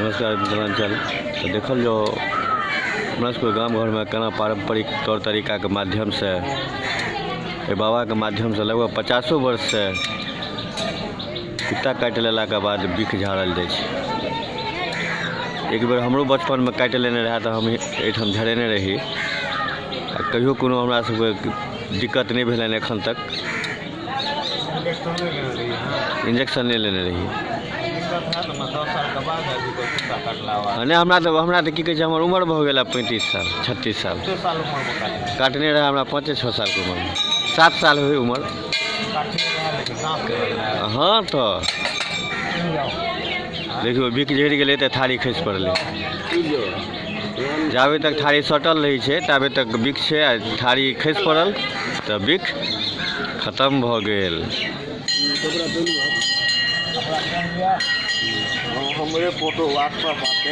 नमस्कार मिथिलांचल। तो देखल जो हमरा सबके गाँव घर में केना पारंपरिक तौर तरीका के माध्यम से बाबा के माध्यम से लगभग 50 वर्ष से कुत्ता काटि लेला के बाद बिख झाड़ल जाइ छै। एक बेर हमरो बचपन में काटि लेने रहा तो हम एहिठाम झड़ेने रही, कहियो कोनो हमरा सबके दिक्कत नहीं भेल एखन तक। इंजेक्शन नहीं लेने रही नहीं। हमरा तो की कहे हमर उम्र भऽ गेल 35 साल 36 साल काटने रहा। हमरा 5-6 साल के उम्र में 7 साल हुई उम्र। हाँ तो देखियो बिख झड़ि गेलै तऽ थारी खसि पड़लै। जाबे तक थारी सटल रही छै ताबे तक बिख छै, आ थारी खसि पड़ल तऽ बिख खत्म भऽ गेल। हमरे फोटो व्हाट्सएप